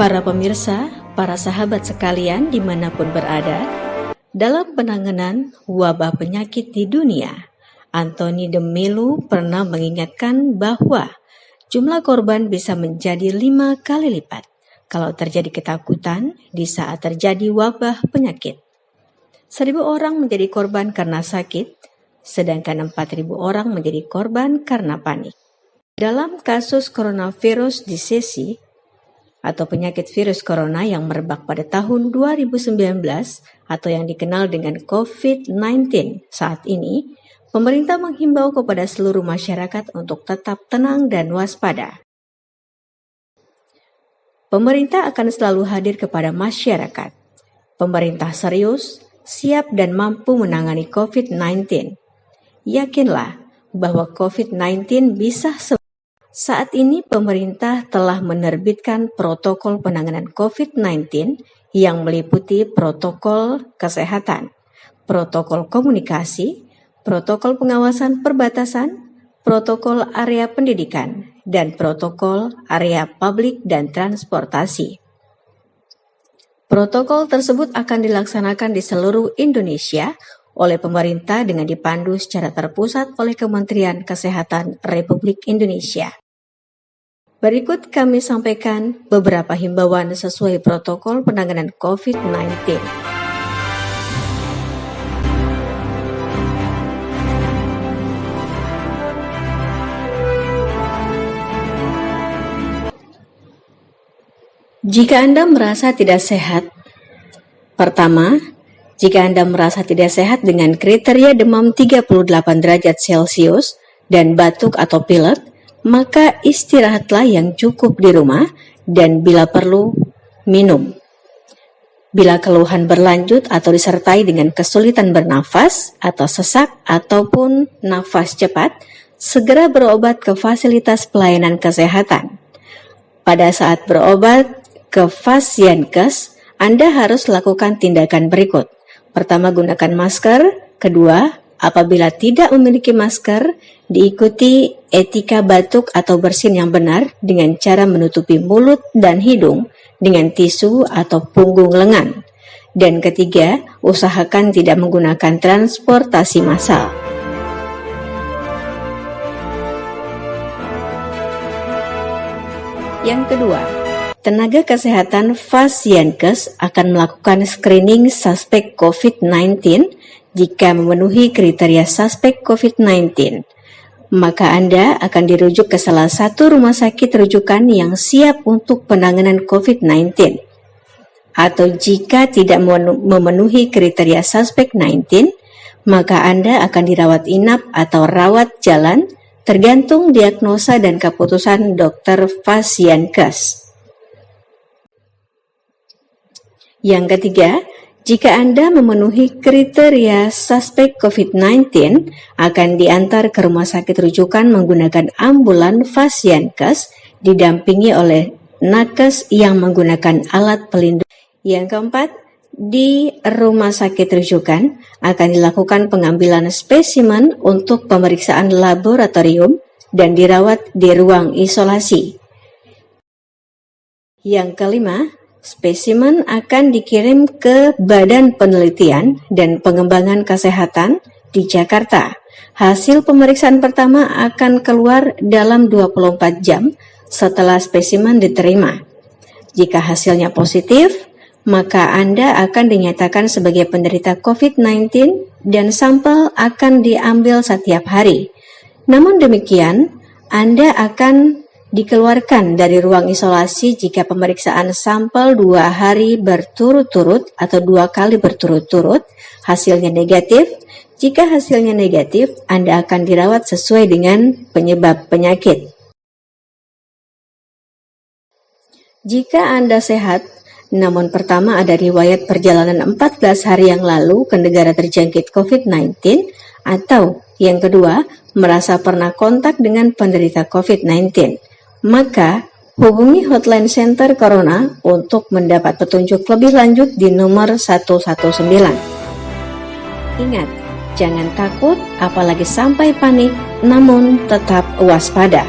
Para pemirsa, para sahabat sekalian dimanapun berada, dalam penanganan wabah penyakit di dunia, Anthony de Mello pernah mengingatkan bahwa jumlah korban bisa menjadi 5 kali lipat kalau terjadi ketakutan di saat terjadi wabah penyakit. 1.000 orang menjadi korban karena sakit, sedangkan 4.000 orang menjadi korban karena panik. Dalam kasus coronavirus disease atau penyakit virus corona yang merebak pada tahun 2019 atau yang dikenal dengan COVID-19 saat ini, pemerintah menghimbau kepada seluruh masyarakat untuk tetap tenang dan waspada. Pemerintah akan selalu hadir kepada masyarakat. Pemerintah serius, siap dan mampu menangani COVID-19. Yakinlah bahwa COVID-19 bisa sembuh. Saat ini pemerintah telah menerbitkan protokol penanganan COVID-19 yang meliputi protokol kesehatan, protokol komunikasi, protokol pengawasan perbatasan, protokol area pendidikan, dan protokol area publik dan transportasi. Protokol tersebut akan dilaksanakan di seluruh Indonesia oleh pemerintah dengan dipandu secara terpusat oleh Kementerian Kesehatan Republik Indonesia. Berikut kami sampaikan beberapa himbauan sesuai protokol penanganan COVID-19. Jika Anda merasa tidak sehat, pertama, jika Anda merasa tidak sehat dengan kriteria demam 38 derajat Celcius dan batuk atau pilek, maka istirahatlah yang cukup di rumah dan bila perlu, minum. Bila keluhan berlanjut atau disertai dengan kesulitan bernafas atau sesak ataupun nafas cepat, segera berobat ke fasilitas pelayanan kesehatan. Pada saat berobat ke Fasienkes, Anda harus lakukan tindakan berikut. Pertama, gunakan masker. Kedua, apabila tidak memiliki masker, diikuti etika batuk atau bersin yang benar dengan cara menutupi mulut dan hidung dengan tisu atau punggung lengan. Dan ketiga, usahakan tidak menggunakan transportasi massal. Yang kedua, tenaga kesehatan Fasienkes akan melakukan screening suspek COVID-19 jika memenuhi kriteria suspek COVID-19. Maka Anda akan dirujuk ke salah satu rumah sakit rujukan yang siap untuk penanganan COVID-19. Atau jika tidak memenuhi kriteria suspek 19, maka Anda akan dirawat inap atau rawat jalan tergantung diagnosa dan keputusan dokter Fasienkes. Yang ketiga, jika Anda memenuhi kriteria suspek COVID-19, akan diantar ke rumah sakit rujukan menggunakan ambulan Fasienkes didampingi oleh nakes yang menggunakan alat pelindung. Yang keempat, di rumah sakit rujukan akan dilakukan pengambilan spesimen untuk pemeriksaan laboratorium dan dirawat di ruang isolasi. Yang kelima, spesimen akan dikirim ke Badan Penelitian dan Pengembangan Kesehatan di Jakarta. Hasil pemeriksaan pertama akan keluar dalam 24 jam setelah spesimen diterima. Jika hasilnya positif, maka Anda akan dinyatakan sebagai penderita COVID-19 dan sampel akan diambil setiap hari. Namun demikian, Anda akan dikeluarkan dari ruang isolasi jika pemeriksaan sampel 2 hari berturut-turut atau 2 kali berturut-turut hasilnya negatif. Jika hasilnya negatif, Anda akan dirawat sesuai dengan penyebab penyakit. Jika Anda sehat, namun pertama ada riwayat perjalanan 14 hari yang lalu ke negara terjangkit COVID-19, atau yang kedua, merasa pernah kontak dengan penderita COVID-19, maka hubungi Hotline Center Corona untuk mendapat petunjuk lebih lanjut di nomor 119. Ingat, jangan takut apalagi sampai panik, namun tetap waspada.